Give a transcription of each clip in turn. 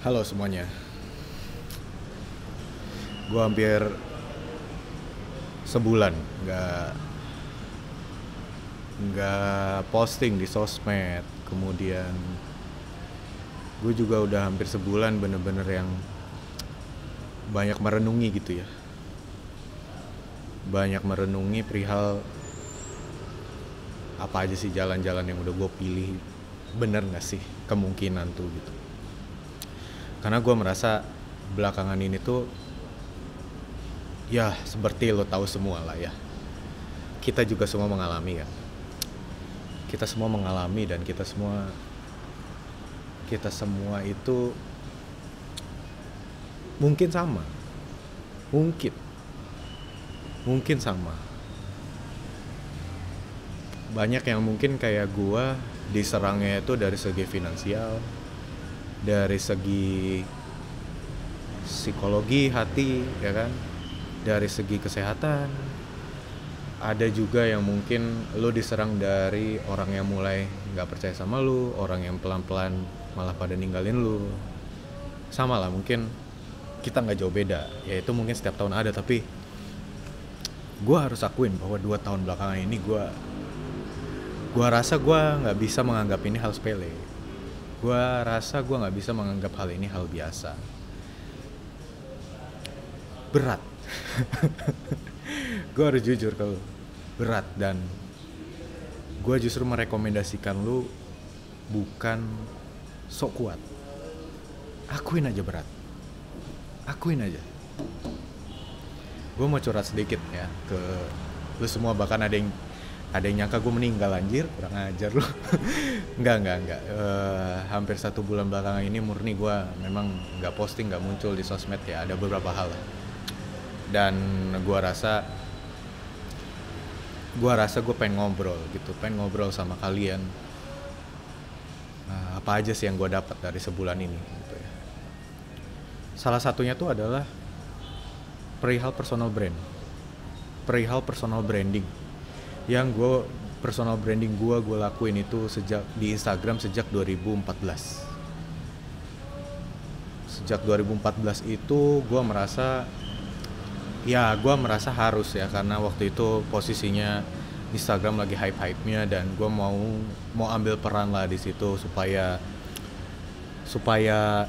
Halo semuanya, gue hampir sebulan nggak posting di sosmed. Kemudian gue juga udah hampir sebulan bener-bener yang banyak merenungi gitu ya, banyak merenungi perihal apa aja sih jalan-jalan yang udah gue pilih, bener nggak sih kemungkinan tuh gitu. Karena gue merasa belakangan ini tuh ya seperti lo tahu semua lah ya, kita juga semua mengalami kan, kita semua mengalami dan kita semua itu mungkin sama, mungkin mungkin sama. Banyak yang mungkin kayak gua diserangnya itu dari segi finansial, dari segi psikologi hati, ya kan, dari segi kesehatan. Ada juga yang mungkin lu diserang dari orang yang mulai nggak percaya sama lu, orang yang pelan-pelan malah pada ninggalin lu. Sama lah, mungkin kita nggak jauh beda, yaitu mungkin setiap tahun ada. Tapi gue harus akuin bahwa 2 tahun belakangan ini gue rasa gue nggak bisa menganggap ini hal sepele. Gue rasa gue nggak bisa menganggap hal ini hal biasa. Berat. Gue harus jujur kalau berat, dan gue justru merekomendasikan lu bukan sok kuat. Akuin aja berat. Akuin aja. Gue mau curhat sedikit ya ke lu semua, bahkan ada yang nyangka gue meninggal, anjir, kurang ajar lu. Enggak. Hampir 1 bulan belakangan ini murni gue memang nggak posting, nggak muncul di sosmed ya. Ada beberapa hal, dan gue rasa gue pengen ngobrol sama kalian. Apa aja sih yang gue dapat dari sebulan ini gitu ya. Salah satunya tuh adalah perihal personal branding yang personal branding gue lakuin itu sejak di Instagram sejak 2014. Sejak 2014 itu gue merasa harus ya, karena waktu itu posisinya Instagram lagi hype-nya, dan gue mau ambil peran lah di situ supaya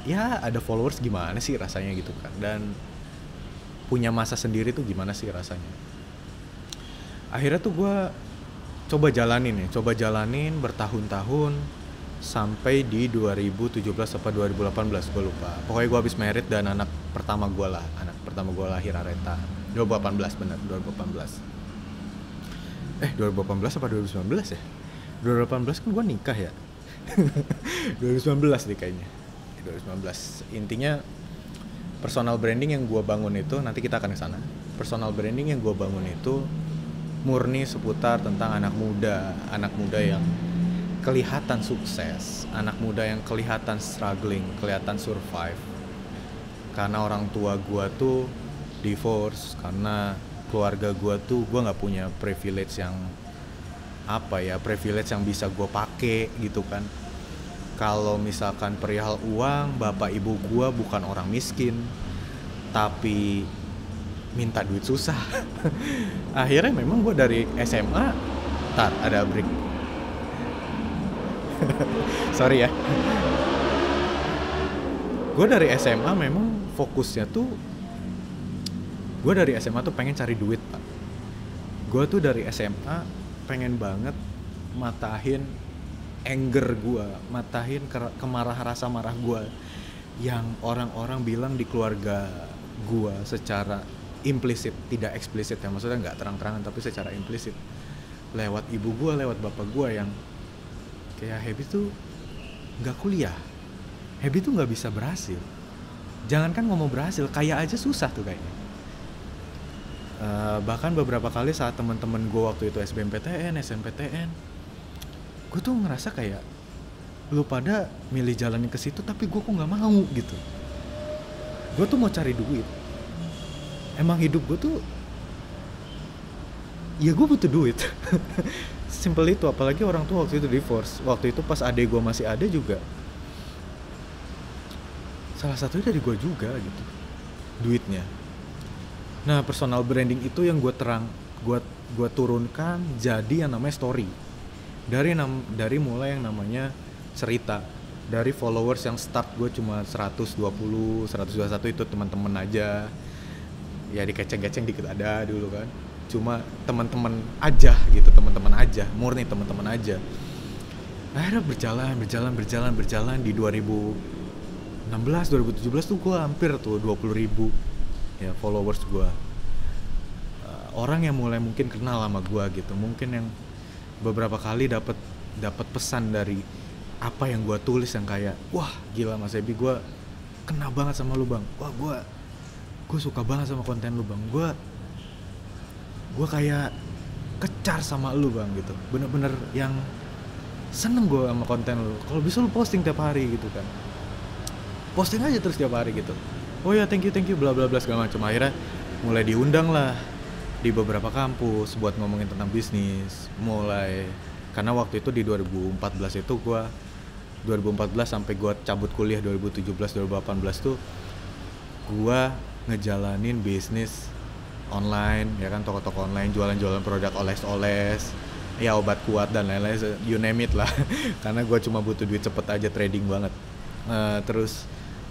ya ada followers gimana sih rasanya gitu kan, dan punya masa sendiri tuh gimana sih rasanya. Akhirnya tuh gue coba jalanin bertahun-tahun sampai di 2017 apa 2018 gue lupa. Pokoknya gue habis merit dan anak pertama gue lahir, Areta. 2018 bener, 2018. 2018 apa 2019 ya? 2018 kan gue nikah ya. 2019 nih kayaknya. 2019. Intinya personal branding yang gue bangun itu, nanti kita akan ke sana. Personal branding yang gue bangun itu murni seputar tentang anak muda yang kelihatan sukses, anak muda yang kelihatan struggling, kelihatan survive. Karena orang tua gue tuh divorce, karena keluarga gue nggak punya privilege yang bisa gue pakai gitu kan. Kalau misalkan perihal uang, bapak ibu gue bukan orang miskin, tapi minta duit susah. Akhirnya memang gue dari SMA, ada break. Sorry ya. Gue dari SMA memang fokusnya tuh, gue dari SMA tuh pengen cari duit, Pak. Gue tuh dari SMA pengen banget matahin anger gue, matahin rasa marah gue yang orang-orang bilang di keluarga gue secara implisit, tidak eksplisit ya, maksudnya nggak terang-terangan tapi secara implisit lewat ibu gue, lewat bapak gue, yang kayak Happy tuh nggak kuliah, Happy tuh nggak bisa berhasil, jangankan ngomong berhasil, kaya aja susah tuh kayaknya. Bahkan beberapa kali saat teman-teman gue waktu itu SBMPTN, SNPTN, gue tuh ngerasa kayak lu pada milih jalannya ke situ tapi gue kok nggak mau gitu. Gue tuh mau cari duit, emang hidup gue tuh ya gue butuh duit. Simple itu. Apalagi orang tua waktu itu divorce, waktu itu pas adek gue masih ada juga salah satunya dari gue juga gitu duitnya. Nah, personal branding itu yang gue turunkan jadi yang namanya story. Dari mulai yang namanya cerita. Dari followers yang start gue cuma 120, 121 itu teman-teman aja. Ya dikeceng-keceng dikit ada dulu kan. Cuma teman-teman aja gitu, teman-teman aja, murni teman-teman aja. Akhirnya berjalan di 2016, 2017 tuh gue hampir tuh 20.000 ya followers gue. Orang yang mulai mungkin kenal sama gue gitu, mungkin yang beberapa kali dapat pesan dari apa yang gue tulis yang kayak, wah gila Mas Ebi, gue kena banget sama lu bang, wah gue suka banget sama konten lu bang, gue kayak kecar sama lu bang gitu, bener-bener yang seneng gue sama konten lu, kalau bisa lu posting tiap hari gitu kan, posting aja terus tiap hari gitu, oh ya thank you bla bla bla segala macam. Akhirnya mulai diundang lah di beberapa kampus buat ngomongin tentang bisnis. Mulai karena waktu itu di 2014 itu gue 2014 sampai gue cabut kuliah 2017 2018 tuh gue ngejalanin bisnis online ya kan, toko-toko online jualan produk oles-oles ya, obat kuat dan lain-lain, you name it lah. Karena gue cuma butuh duit cepet aja, trading banget. Terus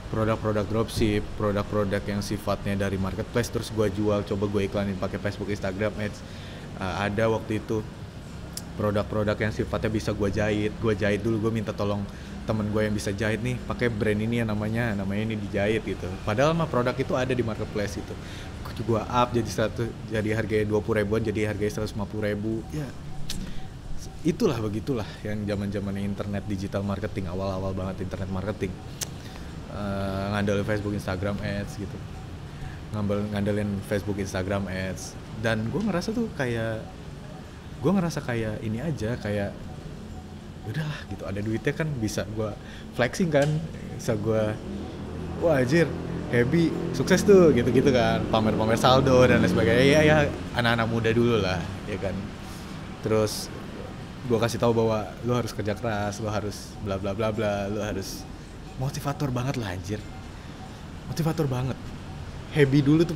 produk-produk dropship, produk-produk yang sifatnya dari marketplace terus gue jual, coba gue iklanin pakai Facebook, Instagram ads. Ada waktu itu produk-produk yang sifatnya bisa gue jahit dulu, gue minta tolong temen gue yang bisa jahit nih, pakai brand ini ya, namanya ini dijahit gitu. Padahal mah produk itu ada di marketplace itu. Gue up jadi harganya 20 ribuan jadi harganya 150 ribu. Ya begitulah yang zaman internet digital marketing, awal banget internet marketing. Ngandelin Facebook Instagram ads gitu, ngandelin Facebook Instagram ads, dan gue ngerasa kayak ini aja, kayak udahlah gitu, ada duitnya kan bisa gue flexing kan, bisa gue wah anjir happy sukses tuh gitu kan, pamer saldo dan lain sebagainya. Ya anak-anak muda dulu lah ya kan. Terus gue kasih tahu bahwa lo harus kerja keras, lo harus bla bla bla bla, lo harus motivator banget lah anjir, motivator banget. Happy dulu tuh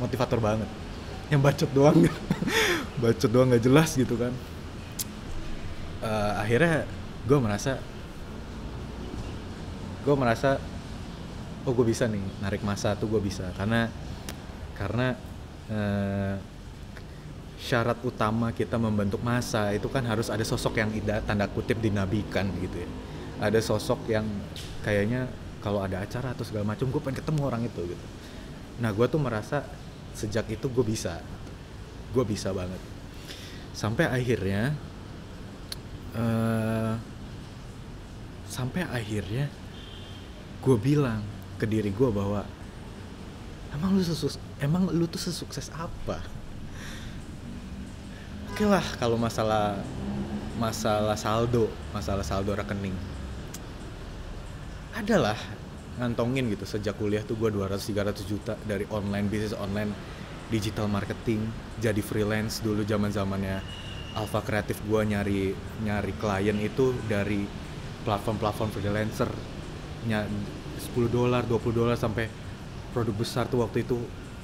motivator banget, yang bacot doang nggak jelas gitu kan. Akhirnya gue merasa oh gue bisa nih narik massa tuh, gue bisa karena syarat utama kita membentuk massa itu kan harus ada sosok yang tanda kutip dinabikan gitu ya. Ada sosok yang kayaknya kalau ada acara atau segala macam gue pengen ketemu orang itu gitu. Nah gue tuh merasa sejak itu gue bisa banget. Sampai akhirnya gue bilang ke diri gue bahwa emang lu tuh sesukses apa? Oke lah kalau masalah saldo rekening, adalah ngantongin gitu. Sejak kuliah tuh gue 200-300 juta dari bisnis online digital marketing, jadi freelance dulu zaman-zamannya Alpha Kreatif. Gue nyari klien itu dari platform freelancer, $10, $20 sampai produk besar tuh. Waktu itu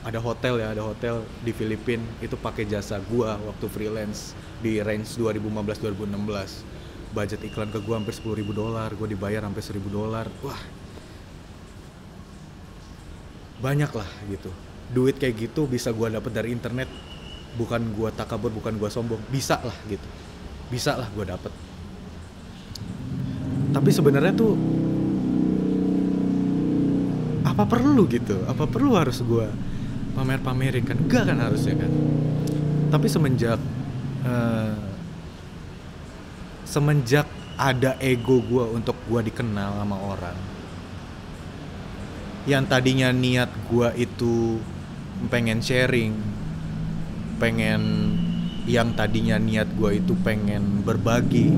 ada hotel di Filipina itu pakai jasa gue waktu freelance di range 2015-2016. Budget iklan ke gue hampir $10,000, gue dibayar sampai $1,000. Wah banyak lah gitu, duit kayak gitu bisa gue dapet dari internet. Bukan gue takabur, bukan gue sombong, bisa lah gue dapet. Tapi sebenarnya tuh apa perlu harus gue pamerin kan? Enggak kan harusnya kan. Tapi semenjak ada ego gue untuk gue dikenal sama orang, yang tadinya niat gue itu pengen sharing, yang tadinya niat gue itu pengen berbagi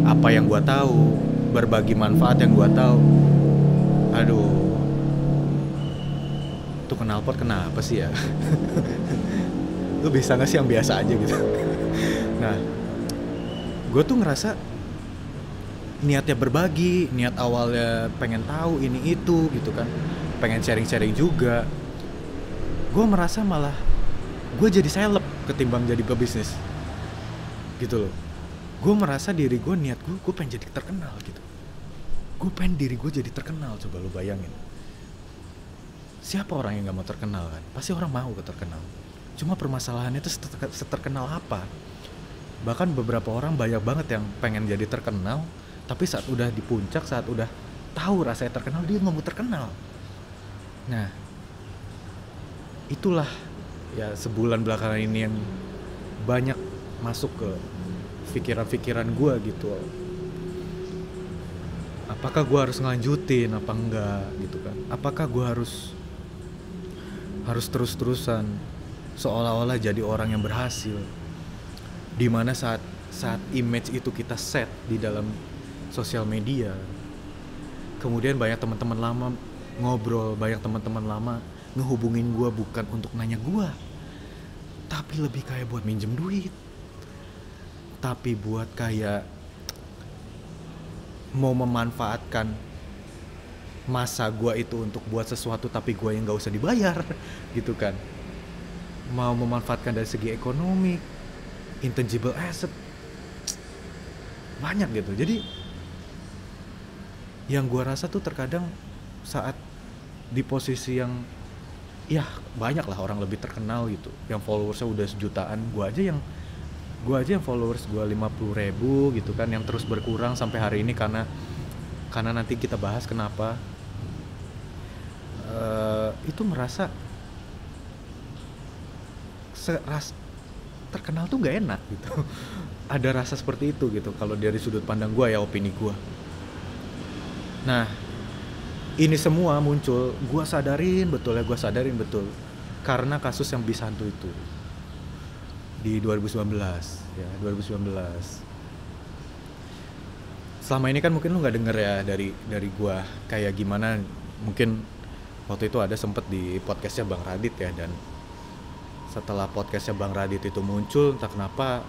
apa yang gue tahu, berbagi manfaat yang gue tahu. Aduh, tuh knalpot kenapa sih ya? Lu bisa nggak sih yang biasa aja gitu? Nah, gue tuh ngerasa niatnya berbagi, niat awalnya pengen tahu ini itu gitu kan, pengen sharing-sharing juga. Gue merasa malah gue jadi seleb ketimbang jadi pebisnis gitu loh. Gue merasa diri gue, niat gue pengen jadi terkenal gitu. Gue pengen diri gue jadi terkenal, coba lo bayangin. Siapa orang yang gak mau terkenal kan? Pasti orang mau terkenal. Cuma permasalahannya itu seterkenal apa? Bahkan beberapa orang banyak banget yang pengen jadi terkenal, tapi saat udah di puncak, saat udah tahu rasanya terkenal, dia nggak mau terkenal. Nah, itulah ya sebulan belakangan ini yang banyak masuk ke pikiran-pikiran gue gitu. Apakah gue harus ngelanjutin apa enggak gitu kan? Apakah gue harus terus-terusan seolah-olah jadi orang yang berhasil? Dimana saat image itu kita set di dalam sosial media, kemudian banyak teman-teman lama ngobrol, banyak teman-teman lama ngehubungin gue bukan untuk nanya gue, tapi lebih kayak buat minjem duit, tapi buat kayak mau memanfaatkan masa gue itu untuk buat sesuatu tapi gue yang gak usah dibayar gitu kan. Mau memanfaatkan dari segi ekonomi, intangible asset, banyak gitu. Jadi yang gue rasa tuh terkadang saat di posisi yang ya banyak lah orang lebih terkenal gitu, yang followersnya udah sejutaan, gue aja yang followers gue 50.000 gitu kan, yang terus berkurang sampai hari ini karena nanti kita bahas kenapa. Itu merasa terkenal tuh gak enak gitu. Ada rasa seperti itu gitu kalau dari sudut pandang gue ya, opini gue. Nah, ini semua muncul, gue sadarin betul karena kasus yang Bisantu itu di 2019 ya, 2019. Selama ini kan mungkin lu nggak denger ya dari gue kayak gimana. Mungkin waktu itu ada sempet di podcastnya Bang Radit ya, dan setelah podcastnya Bang Radit itu muncul, entah kenapa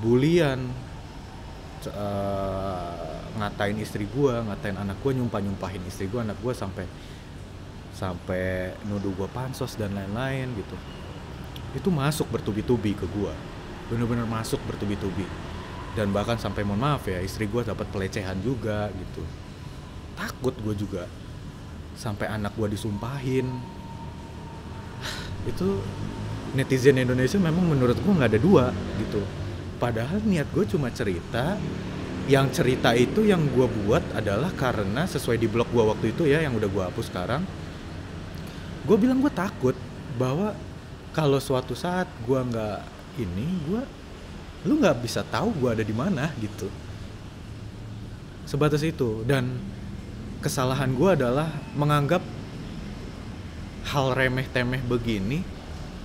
bulian, ngatain istri gue, ngatain anak gue, nyumpahin istri gue, anak gue, sampai nuduh gue pansos dan lain-lain gitu. Itu masuk bertubi-tubi ke gue, bener-bener masuk bertubi-tubi. Dan bahkan sampai, mohon maaf ya, istri gue dapat pelecehan juga gitu. Takut gue juga, sampai anak gue disumpahin. Itu netizen Indonesia memang menurut gue nggak ada dua gitu. Padahal niat gue cuma cerita. Yang cerita itu yang gue buat adalah karena sesuai di blog gue waktu itu ya, yang udah gue hapus sekarang. Gue bilang gue takut bahwa kalau suatu saat gue nggak ini, lu nggak bisa tahu gue ada di mana gitu. Sebatas itu. Dan kesalahan gue adalah menganggap hal remeh-temeh begini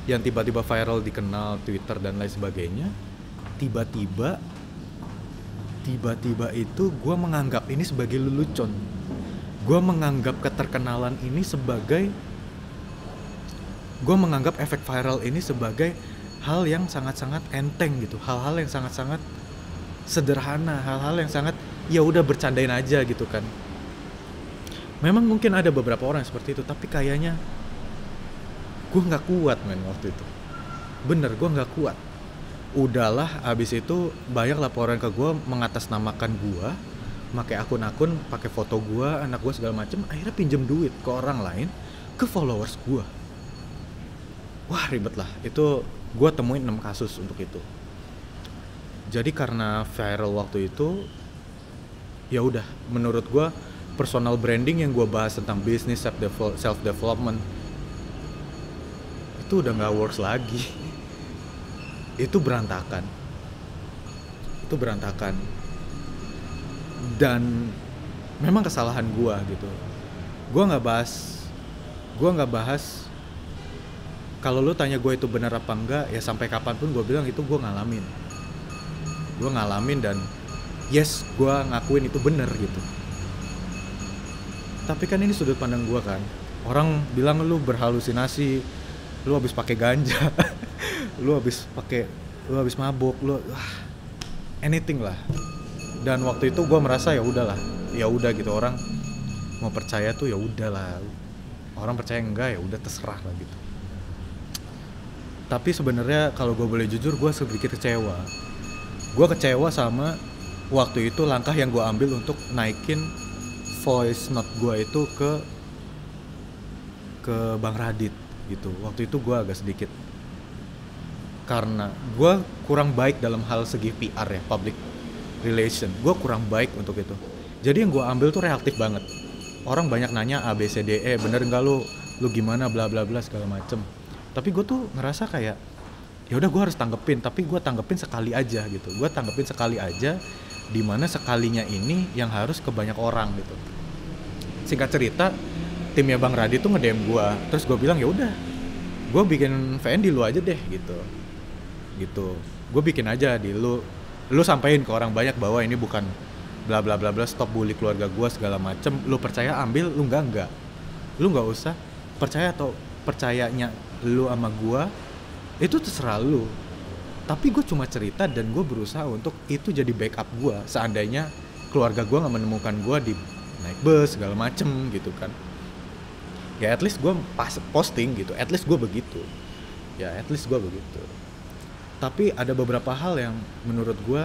yang tiba-tiba viral, dikenal Twitter dan lain sebagainya, tiba-tiba itu gue menganggap ini sebagai lelucon. Gue menganggap keterkenalan ini sebagai, gue menganggap efek viral ini sebagai hal yang sangat-sangat enteng gitu, hal-hal yang sangat-sangat sederhana, hal-hal yang sangat ya udah bercandain aja gitu kan. Memang mungkin ada beberapa orang seperti itu, tapi kayaknya gue nggak kuat waktu itu. Bener, gue nggak kuat. Udahlah, abis itu banyak laporan ke gue mengatasnamakan gue, pakai akun-akun, pakai foto gue, anak gue segala macem. Akhirnya pinjem duit ke orang lain, ke followers gue. Wah, ribet lah. Itu gue temuin 6 kasus untuk itu. Jadi karena viral waktu itu, ya udah, menurut gue personal branding yang gue bahas tentang bisnis, self development, itu udah nggak works lagi. Itu berantakan. Dan memang kesalahan gue gitu. Gue nggak bahas. Kalau lu tanya gue itu benar apa enggak, ya sampai kapanpun gue bilang itu gue ngalamin dan yes, gue ngakuin itu benar gitu. Tapi kan ini sudut pandang gue kan. Orang bilang lu berhalusinasi, lu habis pakai ganja, lu habis mabuk, anything lah. Dan waktu itu gue merasa ya udahlah, ya udah gitu, orang mau percaya tuh ya udahlah, orang percaya enggak ya udah terserah lah gitu. Tapi sebenarnya kalau gue boleh jujur, gue sedikit kecewa. Gue kecewa sama waktu itu langkah yang gue ambil untuk naikin voice note gue itu ke Bang Radit gitu. Waktu itu gue agak sedikit, karena gue kurang baik dalam hal segi PR ya, public relation. Gue kurang baik untuk itu. Jadi yang gue ambil tuh reaktif banget. Orang banyak nanya A B C D E, bener nggak lu gimana bla bla bla segala macem. Tapi gue tuh ngerasa kayak ya udah gue harus tanggepin, tapi gue tanggepin sekali aja gitu. Gue tanggepin sekali aja, dimana sekalinya ini yang harus ke banyak orang gitu. Singkat cerita, timnya Bang Radit tuh nge-DM gue, terus gue bilang ya udah, gue bikin VN di lu aja deh gitu. Gue bikin aja di lu sampein ke orang banyak bahwa ini bukan bla bla bla bla, stop bully keluarga gue segala macem. Lu percaya ambil, lu enggak, lu nggak usah percaya, atau percayanya lu sama gue itu terserah lu. Tapi gue cuma cerita dan gue berusaha untuk itu jadi backup gue seandainya keluarga gue nggak menemukan gue di naik bus segala macem gitu kan. Ya at least gue posting gitu, at least gue begitu. Tapi ada beberapa hal yang menurut gue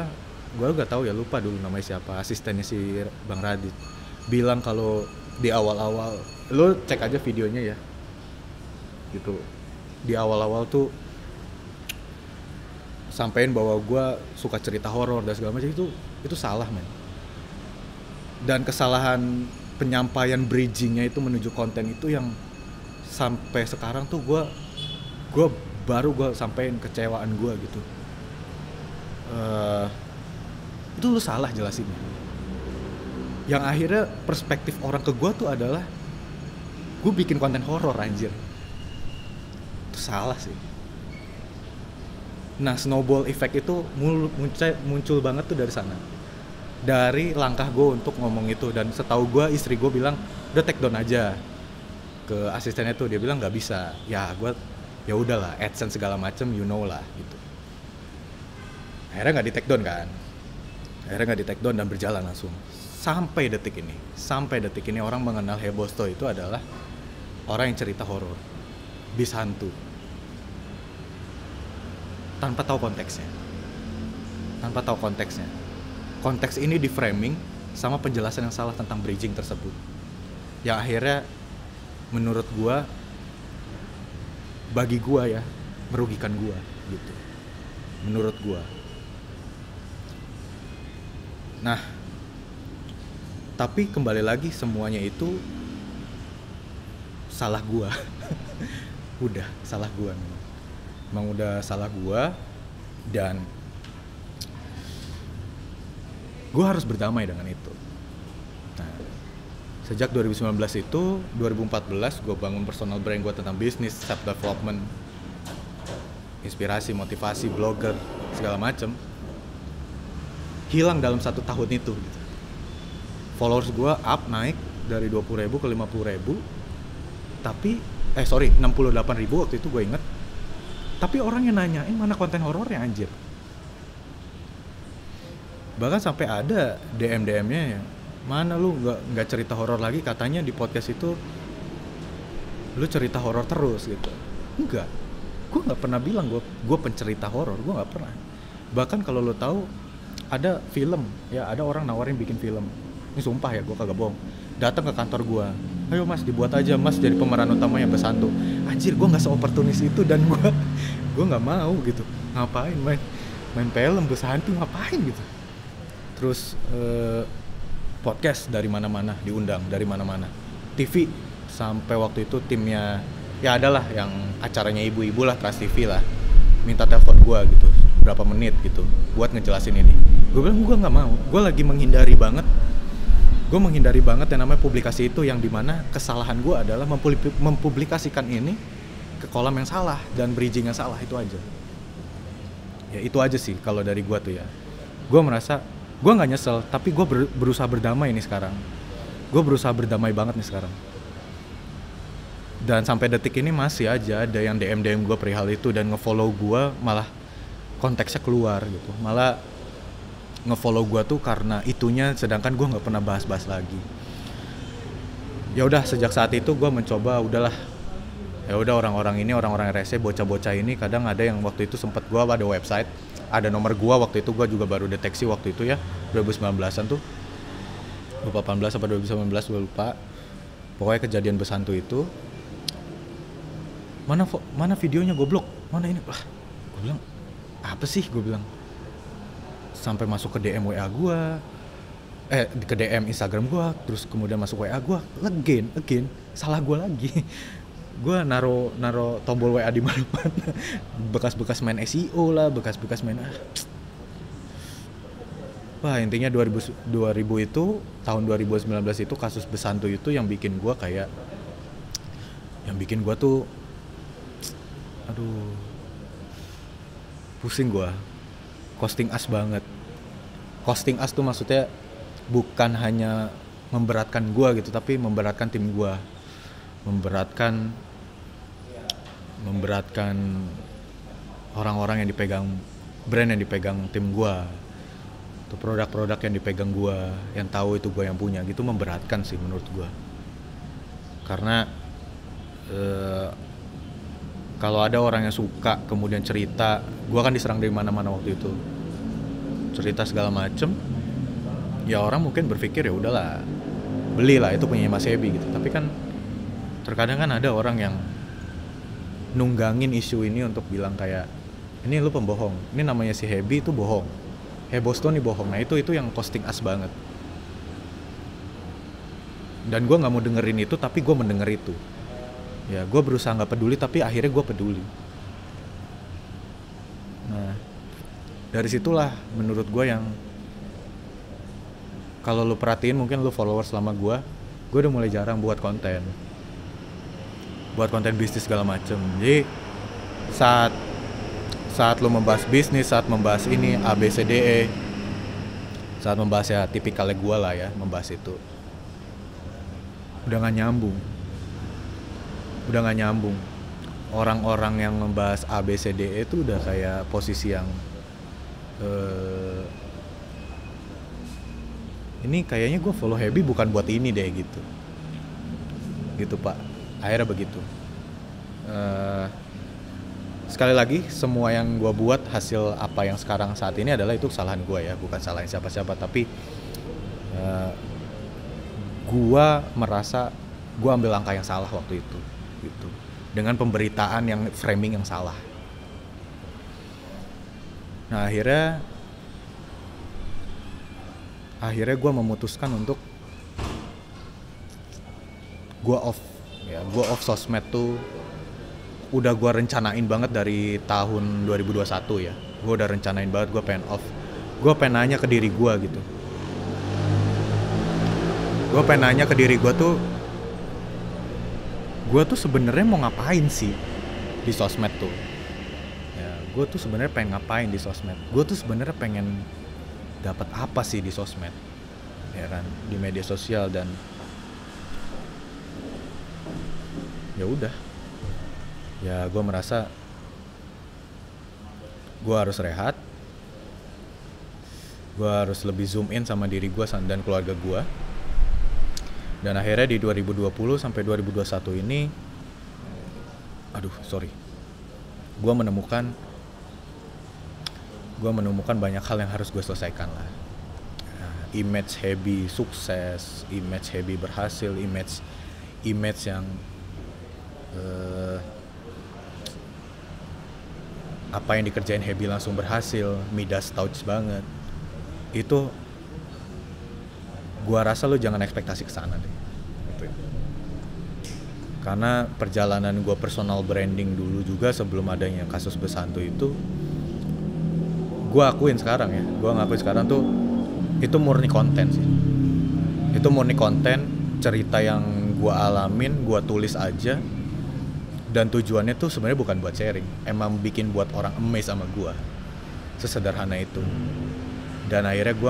gak tahu ya, lupa dulu namanya siapa, asistennya si Bang Radit, bilang kalau di awal-awal, lo cek aja videonya ya gitu, di awal-awal tuh sampein bahwa gue suka cerita horor dan segala macam. Itu salah men. Dan kesalahan penyampaian bridgingnya itu menuju konten itu yang sampai sekarang tuh gue baru sampein kecewaan gue gitu. Itu lu salah jelasinnya. Yang akhirnya perspektif orang ke gue tuh adalah gue bikin konten horor anjir. Itu salah sih. Nah, snowball effect itu muncul banget tuh dari sana. Dari langkah gue untuk ngomong itu. Dan setahu gue, istri gue bilang udah take down aja. Ke asistennya tuh dia bilang nggak bisa. Ya gue ya udahlah, AdSense segala macem you know lah gitu. Akhirnya nggak di take down dan berjalan langsung sampai detik ini orang mengenal Hebosto itu adalah orang yang cerita horor, bis hantu, tanpa tahu konteksnya. Konteks ini di framing sama penjelasan yang salah tentang bridging tersebut, yang akhirnya menurut gua, bagi gua ya, merugikan gua gitu, menurut gua. Nah, tapi kembali lagi semuanya itu salah gua. Udah salah gua memang udah salah gua, dan gua harus berdamai dengan itu. Nah, sejak 2019 itu, 2014 gua bangun personal brand gua tentang bisnis, self development, inspirasi, motivasi, blogger, segala macem. Hilang dalam 1 tahun itu gitu. Followers gue naik dari 20.000 ke 50.000. Tapi 68.000 waktu itu gue inget. Tapi orang yang nanyain mana konten horornya anjir. Bahkan sampai ada DM-nya ya, mana lu nggak cerita horor lagi, katanya di podcast itu lu cerita horor terus gitu. Enggak, gue nggak pernah bilang gue pencerita horor, gue nggak pernah. Bahkan kalau lo tahu, ada film ya, ada orang nawarin bikin film, ini sumpah ya, gue kagak bohong, datang ke kantor gue, ayo mas dibuat aja mas jadi pemeran utama yang besantu. Anjir, gue nggak seoportunis itu, dan gue nggak mau gitu. Ngapain main film besantu, ngapain gitu. Terus podcast dari mana-mana diundang, dari mana-mana, TV sampai waktu itu timnya ya adalah yang acaranya ibu-ibu lah, Trans TV lah, minta telepon gue gitu berapa menit gitu buat ngejelasin ini. Gue bilang gue nggak mau, gue lagi menghindari banget yang namanya publikasi itu, yang dimana kesalahan gue adalah mempublikasikan ini ke kolam yang salah dan bridging yang salah. Itu aja ya, itu aja sih kalau dari gue tuh ya. Gue merasa gue nggak nyesel, tapi gue berusaha berdamai nih sekarang. Gue berusaha berdamai banget nih sekarang. Dan sampai detik ini masih aja ada yang DM gue perihal itu dan ngefollow gue, malah konteksnya keluar gitu. Malah ngefollow gue tuh karena itunya, sedangkan gue nggak pernah bahas-bahas lagi. Ya udah, sejak saat itu gue mencoba, udahlah, ya udah, orang-orang ini, orang-orang rese, bocah-bocah ini, kadang ada yang waktu itu sempet gue ada website, ada nomor gue waktu itu, gue juga baru deteksi waktu itu ya, 2019an tuh, 2018 apa 2019 gue lupa, pokoknya kejadian Besantu itu, mana videonya goblok, mana ini, wah, gue bilang apa sih, gue bilang, sampai masuk ke DM WA gue, ke DM Instagram gue, terus kemudian masuk WA gue, again, salah gue lagi. Gue naro tombol WA di mana-mana, bekas-bekas main SEO lah, bekas-bekas main wah, intinya 2000 itu, tahun 2019 itu, kasus Besantu itu yang bikin gue tuh aduh, pusing gue, costing us banget. Costing us tuh maksudnya bukan hanya memberatkan gue gitu, tapi memberatkan tim gue, memberatkan orang-orang yang dipegang, brand yang dipegang tim gue, atau produk-produk yang dipegang gue, yang tahu itu gue yang punya, gitu, memberatkan sih menurut gue. Karena kalau ada orang yang suka kemudian cerita, gue kan diserang dari mana-mana waktu itu, cerita segala macem, ya orang mungkin berpikir ya udahlah, belilah, itu punya Mas Hebi gitu. Tapi kan terkadang kan ada orang yang nunggangin isu ini untuk bilang kayak, ini lu pembohong, ini namanya si Hebi itu bohong, Heboston nih bohong. Nah itu yang costing us banget. Dan gue nggak mau dengerin itu, tapi gue mendengar itu. Ya gue berusaha nggak peduli, tapi akhirnya gue peduli. Nah dari situlah menurut gue yang, kalau lu perhatiin, mungkin lu followers selama gue udah mulai jarang buat konten bisnis segala macem. Jadi saat lu membahas bisnis, saat membahas ini ABCDE, saat membahas ya tipikalnya gue lah ya, membahas itu udah nggak nyambung. Orang-orang yang membahas ABCDE itu udah kayak posisi yang ini kayaknya gue follow Hebi bukan buat ini deh, gitu pak. Akhirnya begitu. Sekali lagi, semua yang gue buat, hasil apa yang sekarang saat ini adalah itu kesalahan gue ya, bukan salahin siapa-siapa. Tapi gue merasa gue ambil langkah yang salah waktu itu, gitu, dengan pemberitaan yang framing yang salah. Nah akhirnya gue memutuskan untuk gue off sosmed tuh. Udah gue rencanain banget dari tahun 2021 ya. Gue udah rencanain banget, gue pengen off. Gue pengen nanya ke diri gue gitu. Gue pengen nanya ke diri gue tuh sebenarnya mau ngapain sih di sosmed tuh. Ya, gue tuh sebenarnya pengen ngapain di sosmed. Gue tuh sebenarnya pengen dapat apa sih di sosmed, ya kan, di media sosial. Dan ya udah. Ya gue merasa gue harus rehat, gue harus lebih zoom in sama diri gue dan keluarga gue. Dan akhirnya di 2020 sampai 2021 ini, gue menemukan banyak hal yang harus gue selesaikan lah. Image Hebi sukses, image Hebi berhasil, image yang apa yang dikerjain Hebi langsung berhasil, Midas touch banget. Itu gua rasa lu jangan ekspektasi kesana deh, gitu. Karena perjalanan gua personal branding dulu juga sebelum adanya kasus Besantu itu, gua ngakuin sekarang tuh itu murni konten sih. Itu murni konten, cerita yang gua alamin, gua tulis aja. Dan tujuannya tuh sebenarnya bukan buat sharing, emang bikin buat orang amazed sama gue, sesederhana itu. Dan akhirnya gue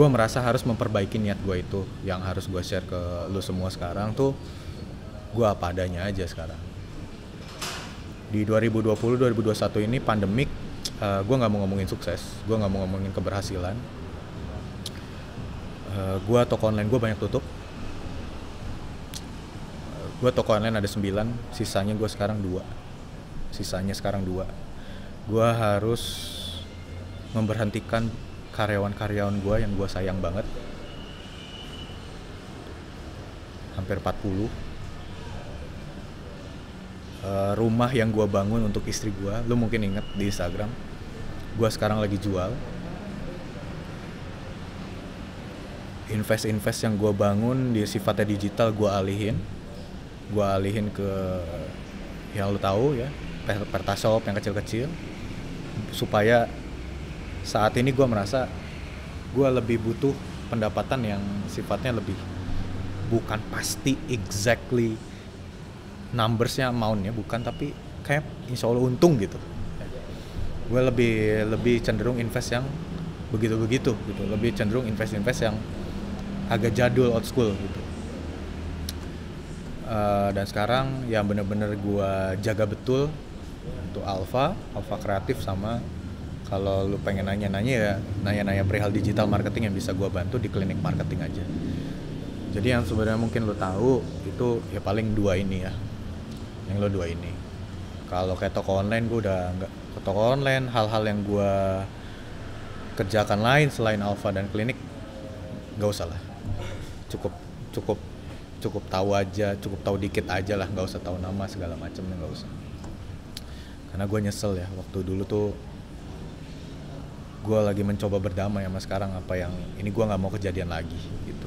merasa harus memperbaiki niat gue itu, yang harus gue share ke lu semua sekarang tuh, gue apa adanya aja sekarang. Di 2020-2021 ini pandemik, Gue nggak mau ngomongin sukses, gue nggak mau ngomongin keberhasilan. Gue toko online gue banyak tutup. Gue toko online ada 9, sisanya gue sekarang 2. Gue harus memberhentikan karyawan-karyawan gue yang gue sayang banget, hampir 40. Rumah yang gue bangun untuk istri gue, lu mungkin inget di Instagram, gue sekarang lagi jual. Invest yang gue bangun di sifatnya digital gue alihin ke yang lu tahu ya, Pertasop yang kecil-kecil, supaya saat ini gue merasa gue lebih butuh pendapatan yang sifatnya lebih, bukan pasti exactly numbersnya, amountnya bukan, tapi kayak insya Allah untung gitu. Gue lebih cenderung invest yang begitu gitu, lebih cenderung invest yang agak jadul, old school gitu. Dan sekarang yang bener-bener gue jaga betul untuk Alpha Kreatif, sama kalau lu pengen nanya perihal digital marketing yang bisa gue bantu di klinik marketing aja. Jadi yang sebenarnya mungkin lu tahu itu ya paling 2 ini ya, yang lo 2 ini. Kalau kayak toko online, gue udah nggak ke toko online. Hal-hal yang gue kerjakan lain selain Alpha dan klinik nggak usah lah, cukup tahu aja, cukup tahu dikit aja lah, nggak usah tahu nama segala macam, nggak usah. Karena gue nyesel ya, waktu dulu tuh gue lagi mencoba berdamai sama sekarang, apa yang ini gue nggak mau kejadian lagi gitu.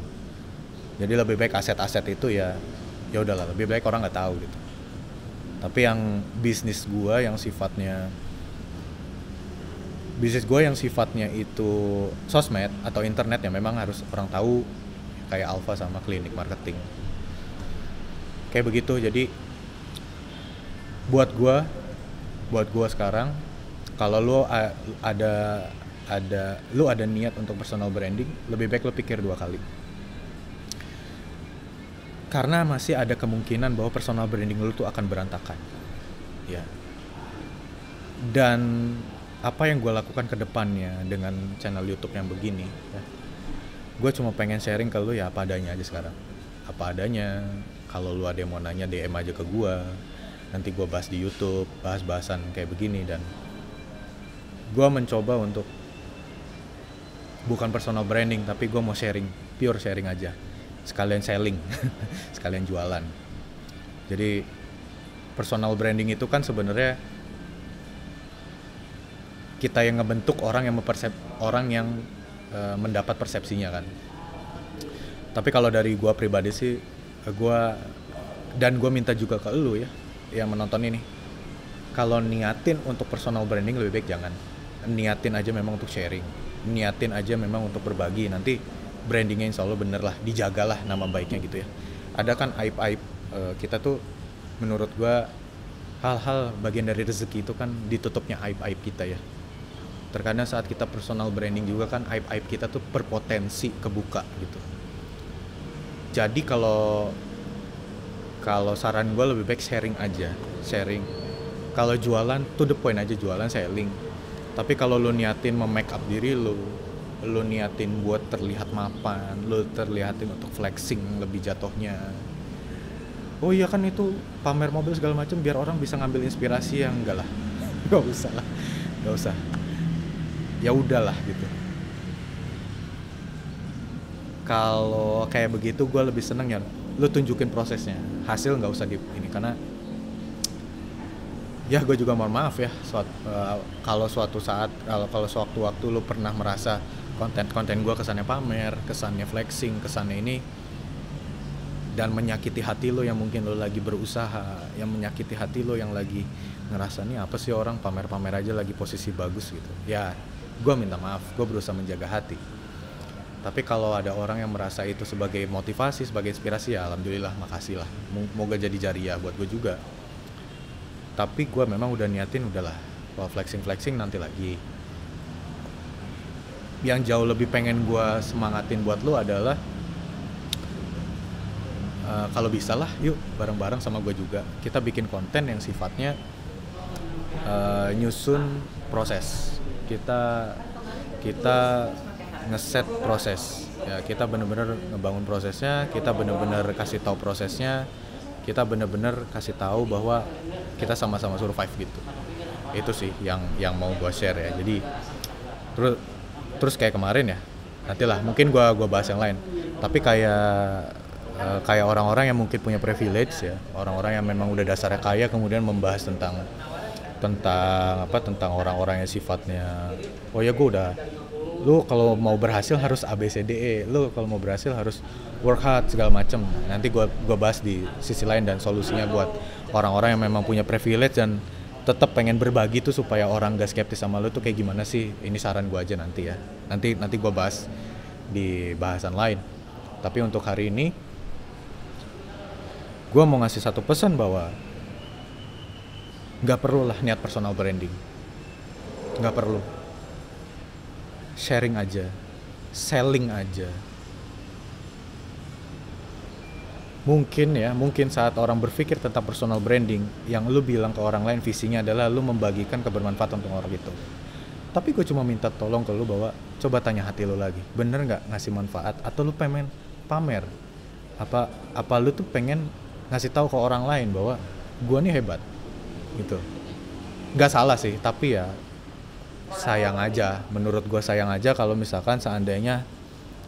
Jadi lebih baik aset-aset itu ya udahlah, lebih baik orang nggak tahu gitu. Tapi yang bisnis gue yang sifatnya itu sosmed atau internet, ya memang harus orang tahu, kayak Alpha sama klinik marketing kayak begitu. Jadi buat gue sekarang, kalau lu ada niat untuk personal branding, lebih baik lu pikir 2 kali. Karena masih ada kemungkinan bahwa personal branding lu tuh akan berantakan. Ya. Dan apa yang gue lakukan ke depannya dengan channel YouTube yang begini, ya, gue cuma pengen sharing ke lu ya apa adanya aja sekarang. Apa adanya. Kalau lu ada yang mau nanya, DM aja ke gue. Nanti gue bahas di YouTube, bahas-bahasan kayak begini. Dan gue mencoba untuk bukan personal branding, tapi gue mau sharing, pure sharing aja. Sekalian selling, sekalian jualan. Jadi personal branding itu kan sebenarnya kita yang ngebentuk orang yang mendapat persepsinya kan. Tapi kalau dari gue pribadi sih, gue minta juga ke lu ya yang menonton ini, kalau niatin untuk personal branding lebih baik jangan. Niatin aja memang untuk sharing, niatin aja memang untuk berbagi. Nanti brandingnya insya Allah bener lah, dijagalah nama baiknya gitu ya. Ada kan aib-aib kita tuh, menurut gue hal-hal bagian dari rezeki itu kan ditutupnya aib-aib kita ya. Terkadang saat kita personal branding juga kan aib-aib kita tuh berpotensi kebuka gitu. Jadi kalau saran gue lebih baik sharing aja. Kalau jualan to the point aja, jualan selling. Tapi kalau lu niatin make up diri lu niatin buat terlihat mapan, lu terlihatin untuk flexing lebih jatuhnya. Oh iya kan itu pamer mobil segala macam biar orang bisa ngambil inspirasi, yang enggak lah. Enggak usah. Ya udahlah gitu. Kalau kayak begitu gue lebih seneng ya lu tunjukin prosesnya, hasil nggak usah di ini. Karena ya gue juga mohon maaf ya, kalau suatu saat, kalau sewaktu-waktu lu pernah merasa konten gue kesannya pamer, kesannya flexing, kesannya ini, dan menyakiti hati lo yang mungkin lo lagi berusaha, yang menyakiti hati lo yang lagi ngerasa nih apa sih orang pamer-pamer aja lagi posisi bagus gitu. Ya gue minta maaf, gue berusaha menjaga hati. Tapi kalau ada orang yang merasa itu sebagai motivasi, sebagai inspirasi, ya alhamdulillah, makasih lah. Moga jadi jariah buat gue juga. Tapi gue memang udah niatin, udahlah, kalau flexing nanti lagi. Yang jauh lebih pengen gue semangatin buat lo adalah kalau bisa lah, yuk bareng-bareng sama gue juga kita bikin konten yang sifatnya nyusun proses. Kita kita ngeset proses. Ya, kita benar-benar ngebangun prosesnya, kita benar-benar kasih tahu prosesnya, kita benar-benar kasih tahu bahwa kita sama-sama survive gitu. Itu sih yang mau gue share ya. Jadi terus kayak kemarin ya, nantilah mungkin gue bahas yang lain. Tapi kayak orang-orang yang mungkin punya privilege ya, orang-orang yang memang udah dasarnya kaya, kemudian membahas tentang orang-orang yang sifatnya, oh ya gue udah, lu kalau mau berhasil harus ABCDE, lu kalau mau berhasil harus work hard segala macem. Nanti gue bahas di sisi lain dan solusinya buat orang-orang yang memang punya privilege dan tetap pengen berbagi tuh supaya orang gak skeptis sama lu tuh kayak gimana sih. Ini saran gue aja nanti ya, nanti gue bahas di bahasan lain. Tapi untuk hari ini gue mau ngasih satu pesan bahwa gak perlu lah niat personal branding, gak perlu. Sharing aja, selling aja. Mungkin saat orang berpikir tentang personal branding, yang lu bilang ke orang lain visinya adalah lu membagikan kebermanfaatan untuk orang itu. Tapi gue cuma minta tolong ke lu bahwa coba tanya hati lu lagi, bener gak ngasih manfaat atau lu pengen pamer? Apa lu tuh pengen ngasih tahu ke orang lain bahwa gue nih hebat gitu? Gak salah sih, tapi ya sayang aja, menurut gue sayang aja kalau misalkan seandainya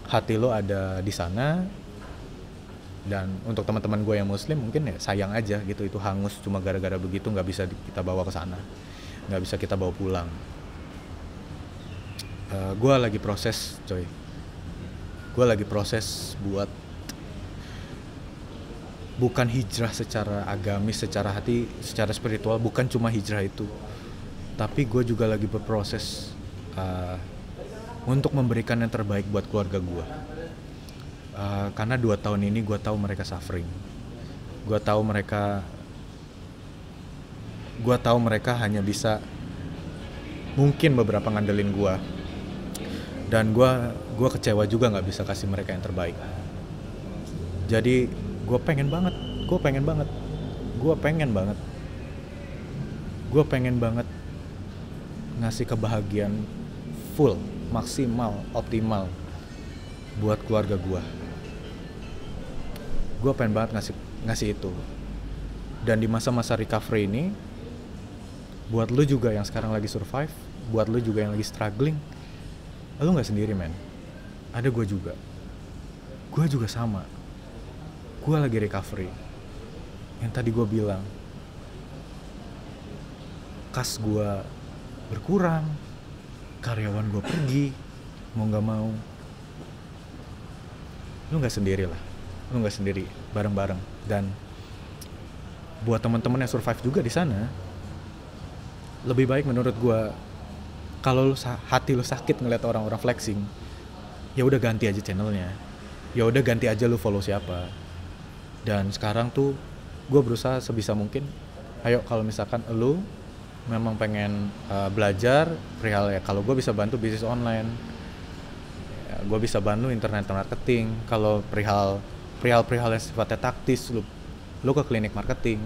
hati lo ada di sana. Dan untuk teman-teman gue yang muslim mungkin ya sayang aja gitu, itu hangus cuma gara-gara begitu, nggak bisa kita bawa ke sana, nggak bisa kita bawa pulang. Gue lagi proses coy, gue lagi proses buat bukan hijrah secara agamis, secara hati, secara spiritual, bukan cuma hijrah itu, tapi gue juga lagi berproses untuk memberikan yang terbaik buat keluarga gue. Karena 2 tahun ini gue tahu mereka suffering, gue tahu mereka hanya bisa mungkin beberapa ngandelin gue, dan gue kecewa juga nggak bisa kasih mereka yang terbaik. Jadi gue pengen banget ngasih kebahagiaan full, maksimal, optimal buat keluarga gue. Gue pengen banget ngasih itu. Dan di masa-masa recovery ini, buat lu juga yang sekarang lagi survive, buat lu juga yang lagi struggling, lu gak sendiri men. Ada gue juga sama. Gue lagi recovery. Yang tadi gue bilang, kas gue berkurang, karyawan gue pergi, mau gak mau. Lu gak sendiri lah, lu gak sendiri, bareng-bareng. Dan buat teman-teman yang survive juga di sana, lebih baik menurut gue, kalau hati lu sakit ngeliat orang-orang flexing, ya udah ganti aja channelnya, ya udah ganti aja lu follow siapa. Dan sekarang tuh gue berusaha sebisa mungkin, ayo kalau misalkan lu memang pengen belajar perihal ya, kalau gue bisa bantu bisnis online, gue bisa bantu internet marketing. Kalau perihal yang sifatnya taktis, lu ke klinik marketing.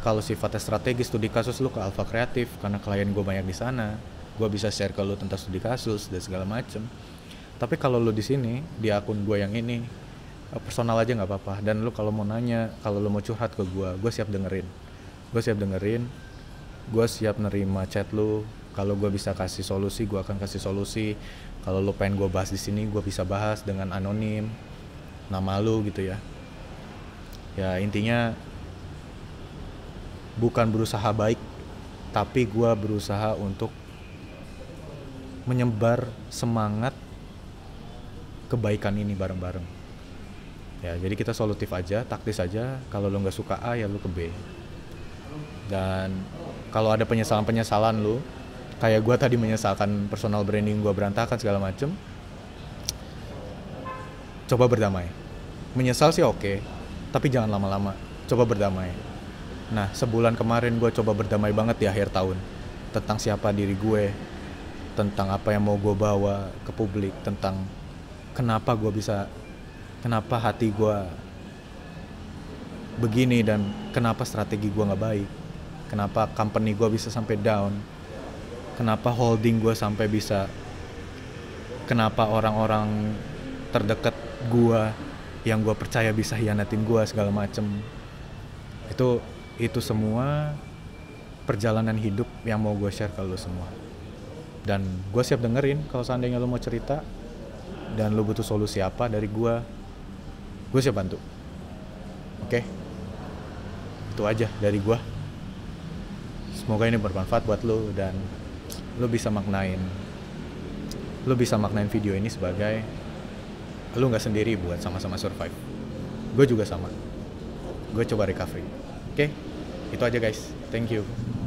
Kalau sifatnya strategis, studi kasus, lu ke Alpha Kreatif, karena klien gue banyak di sana. Gue bisa share ke lu tentang studi kasus dan segala macem. Tapi kalau lu di sini di akun gue yang ini personal aja nggak apa-apa. Dan lu kalau mau nanya, kalau lu mau curhat ke gue siap dengerin. Gue siap nerima chat lu. Kalau gue bisa kasih solusi, gue akan kasih solusi. Kalau lu pengen gue bahas di sini, gue bisa bahas dengan anonim, nama lu gitu ya. Ya intinya bukan berusaha baik, tapi gue berusaha untuk menyebar semangat kebaikan ini bareng-bareng. Ya jadi kita solutif aja, taktis aja. Kalau lu nggak suka A, ya lu ke B. Dan kalau ada penyesalan lu, kayak gue tadi menyesalkan personal branding gue berantakan segala macem, coba berdamai. Menyesal sih oke, tapi jangan lama-lama. Coba berdamai. Nah, sebulan kemarin gue coba berdamai banget di akhir tahun, tentang siapa diri gue, tentang apa yang mau gue bawa ke publik, tentang kenapa hati gue begini dan kenapa strategi gue nggak baik. kenapa company gue bisa sampai down, kenapa holding gue sampai bisa, kenapa orang-orang terdekat gue yang gue percaya bisa hianatin gue segala macem. Itu semua perjalanan hidup yang mau gue share ke lo semua. Dan gue siap dengerin kalau seandainya lo mau cerita dan lo butuh solusi apa dari gue siap bantu. Oke? Itu aja dari gue. Semoga ini bermanfaat buat lo dan lo bisa maknain video ini sebagai lo gak sendiri buat sama-sama survive. Gue juga sama. Gue coba recovery. Oke? Itu aja guys. Thank you.